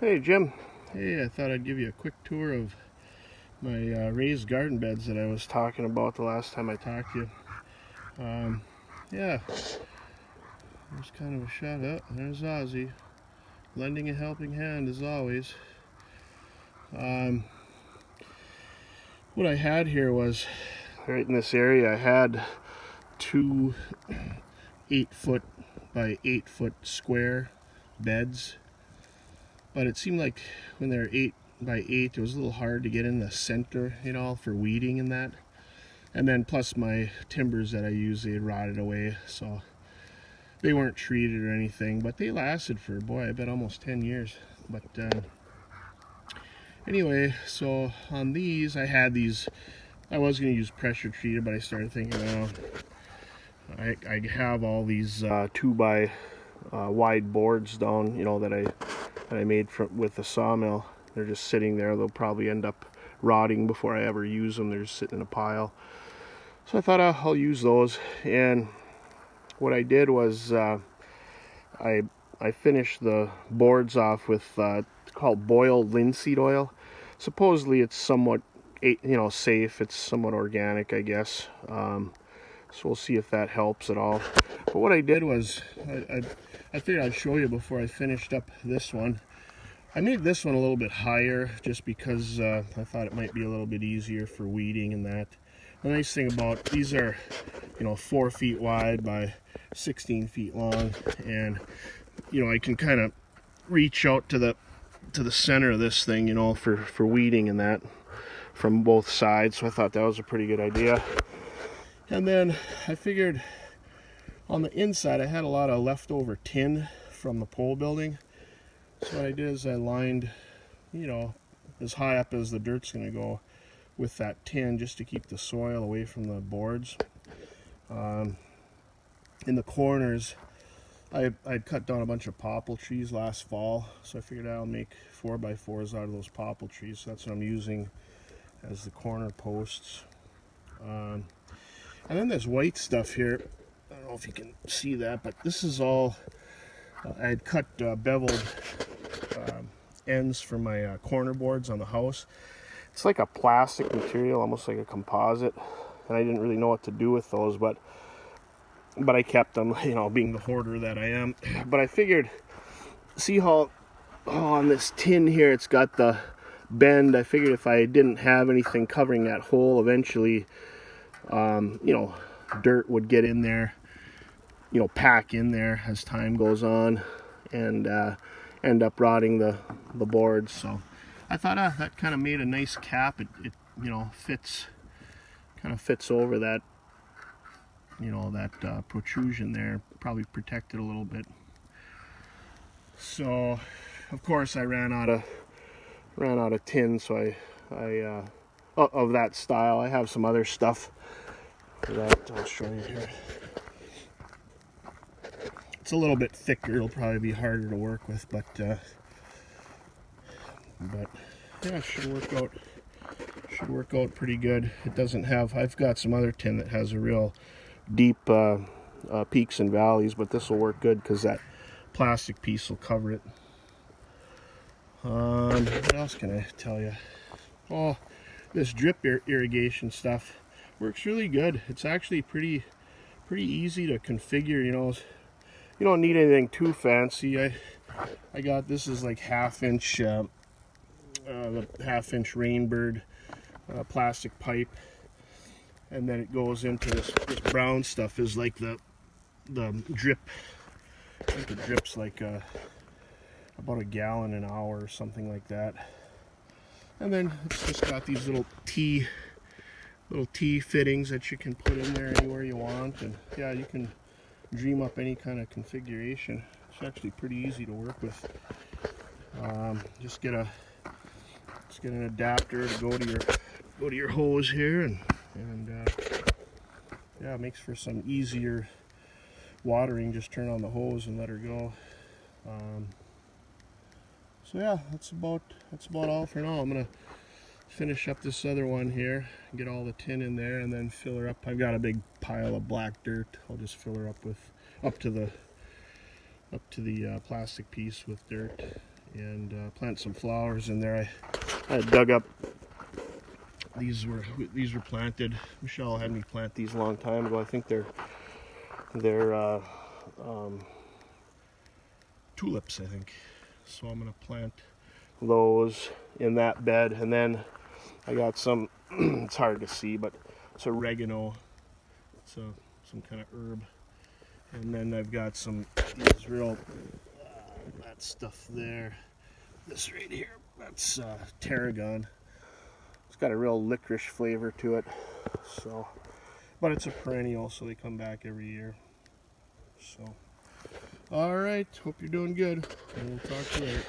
Hey Jim, hey, I thought I'd give you a quick tour of my raised garden beds that I was talking about the last time I talked to you. Yeah, there's kind of a shot up. There's Ozzy, lending a helping hand as always. Um, what I had here was, right in this area, I had two 8-foot by 8-foot square beds, but it seemed like when they're 8 by 8, it was a little hard to get in the center, for weeding and that. And then plus my timbers that I use, they had rotted away, so they weren't treated or anything, but they lasted for, boy, I bet almost 10 years. But anyway, so on these, I was going to use pressure treated, but I started thinking, well, I have all these 2 by wide boards down, that I made with the sawmill. They're just sitting there. They'll probably end up rotting before I ever use them. They're just sitting in a pile. So I thought I'll use those, and what I did was I finished the boards off with it's called boiled linseed oil. Supposedly it's somewhat safe. It's somewhat organic, I guess. So we'll see if that helps at all. But what I did was I figured I'd show you before I finished up this one. I made this one a little bit higher just because I thought it might be a little bit easier for weeding and that. The nice thing about these are, 4 feet wide by 16 feet long, and I can kind of reach out to the center of this thing, for weeding and that from both sides. So I thought that was a pretty good idea. And then I figured on the inside I had a lot of leftover tin from the pole building. So what I did is I lined, as high up as the dirt's going to go with that tin, just to keep the soil away from the boards. In the corners, I'd cut down a bunch of popple trees last fall, so I figured I'll make 4x4s out of those popple trees. So that's what I'm using as the corner posts. And then there's white stuff here. I don't know if you can see that, but this is all I had cut beveled ends for my corner boards on the house. It's like a plastic material, almost like a composite, and I didn't really know what to do with those, but I kept them, being the hoarder that I am. But I figured, see how on this tin here it's got the bend. I figured if I didn't have anything covering that hole, eventually dirt would get in there, pack in there as time goes on, and end up rotting the boards. So I thought that kind of made a nice cap. It fits over that protrusion there, probably protect it a little bit. So of course I ran out of tin, so I of that style. I have some other stuff that I'll show you here. It's a little bit thicker, it'll probably be harder to work with, but yeah, it should work out pretty good. It doesn't have, I've got some other tin that has a real deep peaks and valleys, but this will work good because that plastic piece will cover it. What else can I tell you? Oh, this drip irrigation stuff works really good. It's actually pretty easy to configure. You don't need anything too fancy. I got, this is like half-inch the half-inch Rainbird plastic pipe, and then it goes into this brown stuff is like the drip. I think it drips like about a gallon an hour or something like that. And then it's just got these little T fittings that you can put in there anywhere you want, and yeah, you can dream up any kind of configuration. It's actually pretty easy to work with. Just get an adapter to go to your hose here, and yeah, it makes for some easier watering. Just turn on the hose and let her go. So yeah, that's about all for now. I'm gonna finish up this other one here, get all the tin in there, and then fill her up. I've got a big pile of black dirt. I'll just fill her up with up to the plastic piece with dirt, and plant some flowers in there. I dug up, these were planted. Michelle had me plant these a long time ago. I think they're tulips, I think. So I'm gonna plant those in that bed, and then I got some it's hard to see, but it's oregano. It's some kind of herb. And then I've got some these real that stuff there. This right here, that's tarragon. It's got a real licorice flavor to it. So, but it's a perennial, so they come back every year. So, all right. Hope you're doing good. And we'll talk to you later.